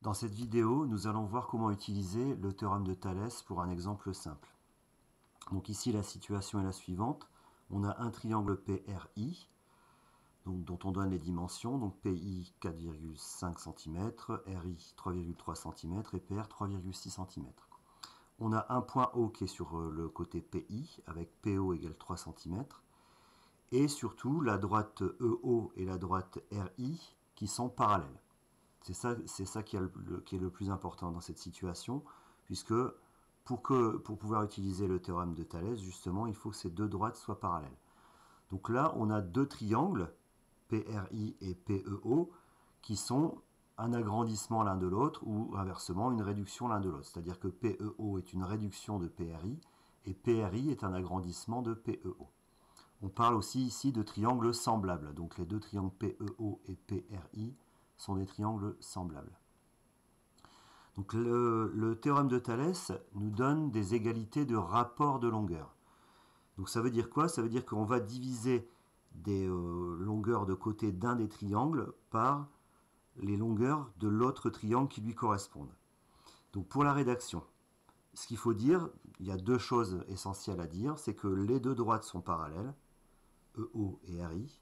Dans cette vidéo, nous allons voir comment utiliser le théorème de Thalès pour un exemple simple. Donc ici, la situation est la suivante. On a un triangle PRI, donc, dont on donne les dimensions. Donc PI 4,5 cm, RI 3,3 cm et PR 3,6 cm. On a un point O qui est sur le côté PI, avec PO égale 3 cm. Et surtout, la droite EO et la droite RI qui sont parallèles. C'est ça qui est le plus important dans cette situation, puisque pour pouvoir utiliser le théorème de Thalès, justement, il faut que ces deux droites soient parallèles. Donc là, on a deux triangles, PRI et PEO, qui sont un agrandissement l'un de l'autre, ou inversement, une réduction l'un de l'autre. C'est-à-dire que PEO est une réduction de PRI, et PRI est un agrandissement de PEO. On parle aussi ici de triangles semblables. Donc les deux triangles PEO et PRI sont des triangles semblables. Donc le théorème de Thalès nous donne des égalités de rapport de longueur. Donc ça veut dire quoi? Ça veut dire qu'on va diviser des longueurs de côté d'un des triangles par les longueurs de l'autre triangle qui lui correspondent. Donc pour la rédaction, ce qu'il faut dire, il y a deux choses essentielles à dire, c'est que les deux droites sont parallèles, EO et RI,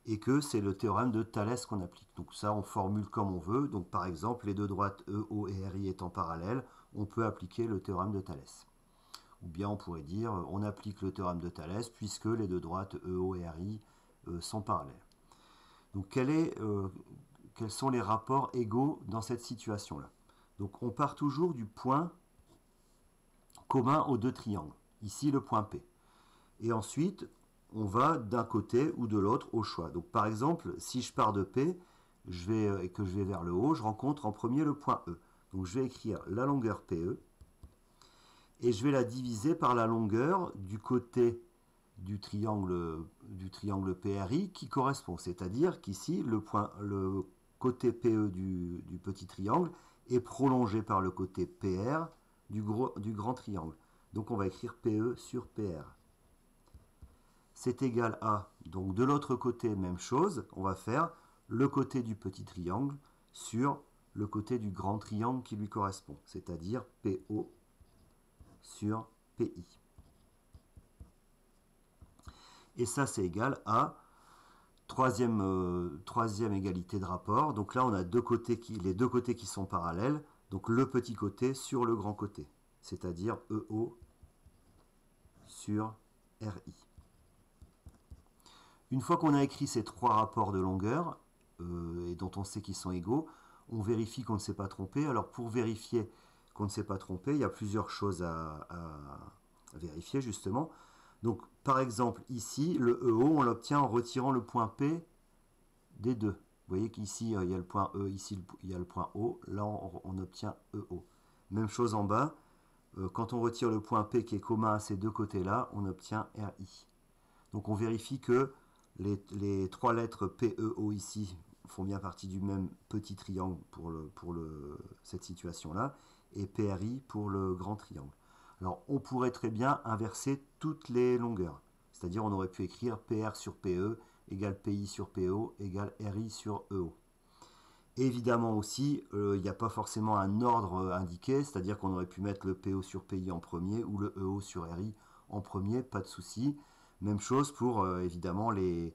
et que c'est le théorème de Thalès qu'on applique. Donc ça, on formule comme on veut. Donc par exemple, les deux droites EO et RI étant parallèles, on peut appliquer le théorème de Thalès. Ou bien on pourrait dire, on applique le théorème de Thalès puisque les deux droites EO et RI sont parallèles. Donc quels sont les rapports égaux dans cette situation-là? Donc on part toujours du point commun aux deux triangles. Ici, le point P. Et ensuite, on va d'un côté ou de l'autre au choix. Donc par exemple, si je pars de P et que je vais vers le haut, je rencontre en premier le point E. Donc je vais écrire la longueur PE et je vais la diviser par la longueur du côté du triangle PRI qui correspond. C'est-à-dire qu'ici, le côté PE du petit triangle est prolongé par le côté PR du grand triangle. Donc on va écrire PE sur PR. C'est égal à, donc de l'autre côté, même chose, on va faire le côté du petit triangle sur le côté du grand triangle qui lui correspond, c'est-à-dire PO sur PI. Et ça, c'est égal à troisième égalité de rapport. Donc là, on a les deux côtés qui sont parallèles, donc le petit côté sur le grand côté, c'est-à-dire EO sur RI. Une fois qu'on a écrit ces trois rapports de longueur, et dont on sait qu'ils sont égaux, on vérifie qu'on ne s'est pas trompé. Alors pour vérifier qu'on ne s'est pas trompé, il y a plusieurs choses à vérifier justement. Donc par exemple ici, le EO, on l'obtient en retirant le point P des deux. Vous voyez qu'ici il y a le point E, ici il y a le point O, là on obtient EO. Même chose en bas, quand on retire le point P qui est commun à ces deux côtés-là, on obtient RI. Donc on vérifie que les trois lettres PEO ici font bien partie du même petit triangle pour cette situation-là, et PRI pour le grand triangle. Alors on pourrait très bien inverser toutes les longueurs, c'est-à-dire on aurait pu écrire PR sur PE égale PI sur PO égale RI sur EO. Et évidemment aussi, il n'y a pas forcément un ordre indiqué, c'est-à-dire qu'on aurait pu mettre le PO sur PI en premier ou le EO sur RI en premier, pas de souci. Même chose pour évidemment les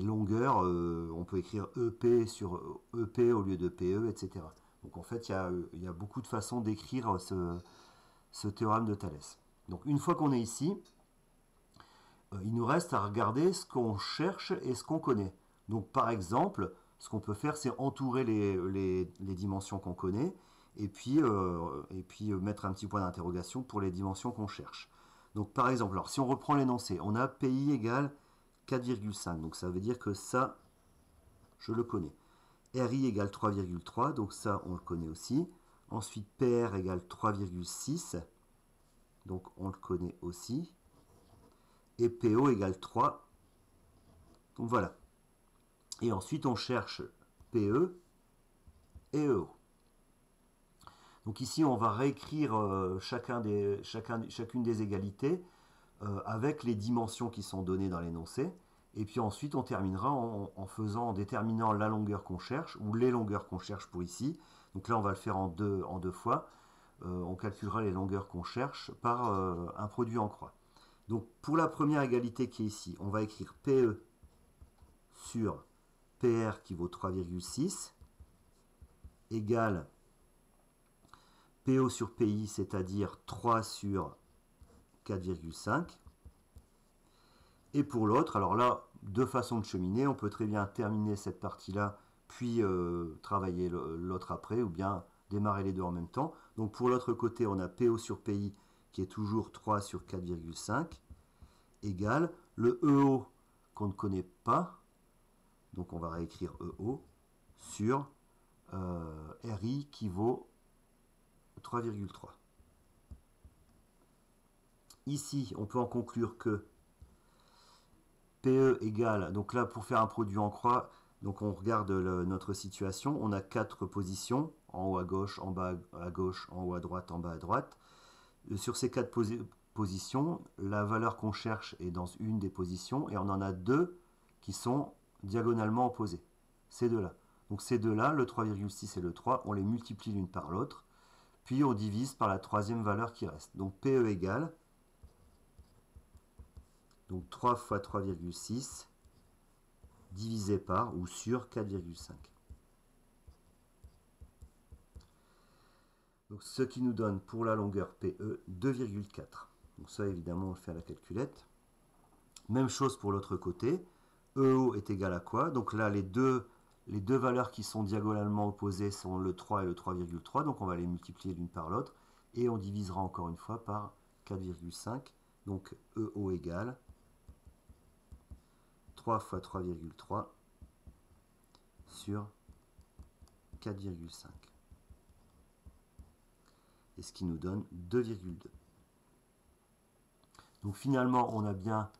longueurs, on peut écrire EP sur EP au lieu de PE, etc. Donc en fait, il y a beaucoup de façons d'écrire ce théorème de Thalès. Donc une fois qu'on est ici, il nous reste à regarder ce qu'on cherche et ce qu'on connaît. Donc par exemple, ce qu'on peut faire, c'est entourer les dimensions qu'on connaît et puis mettre un petit point d'interrogation pour les dimensions qu'on cherche. Donc par exemple, alors si on reprend l'énoncé, on a PI égale 4,5, donc ça veut dire que ça, je le connais. RI égale 3,3, donc ça, on le connaît aussi. Ensuite, PR égale 3,6, donc on le connaît aussi. Et PO égale 3, donc voilà. Et ensuite, on cherche PE et EO. Donc ici, on va réécrire chacune des égalités avec les dimensions qui sont données dans l'énoncé. Et puis ensuite, on terminera en déterminant la longueur qu'on cherche, ou les longueurs qu'on cherche pour ici. Donc là, on va le faire en deux fois. On calculera les longueurs qu'on cherche par un produit en croix. Donc pour la première égalité qui est ici, on va écrire PE sur PR qui vaut 3,6 égale PO sur PI, c'est-à-dire 3 sur 4,5. Et pour l'autre, alors là, deux façons de cheminer. On peut très bien terminer cette partie-là, puis travailler l'autre après, ou bien démarrer les deux en même temps. Donc pour l'autre côté, on a PO sur PI qui est toujours 3 sur 4,5 égale le EO qu'on ne connaît pas. Donc on va réécrire EO sur RI qui vaut 3,3. Ici, on peut en conclure que PE égale, donc là pour faire un produit en croix, donc on regarde notre situation, on a 4 positions, en haut à gauche, en bas à gauche, en haut à droite, en bas à droite. Sur ces 4 positions, la valeur qu'on cherche est dans une des positions et on en a deux qui sont diagonalement opposées, ces deux-là. Donc ces deux-là, le 3,6 et le 3, on les multiplie l'une par l'autre, puis on divise par la troisième valeur qui reste. Donc PE égale, donc 3 fois 3,6 divisé par ou sur 4,5. Donc ce qui nous donne pour la longueur PE 2,4. Donc ça évidemment on le fait à la calculette. Même chose pour l'autre côté. EO est égal à quoi? Donc là les deux valeurs qui sont diagonalement opposées sont le 3 et le 3,3. Donc on va les multiplier l'une par l'autre. Et on divisera encore une fois par 4,5. Donc EO égale 3 fois 3,3 sur 4,5. Et ce qui nous donne 2,2. Donc finalement, on a bien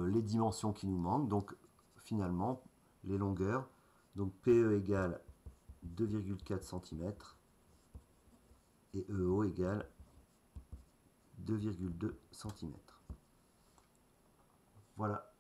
les dimensions qui nous manquent. Donc finalement, les longueurs, donc PE égale 2,4 cm et EO égale 2,2 cm. Voilà.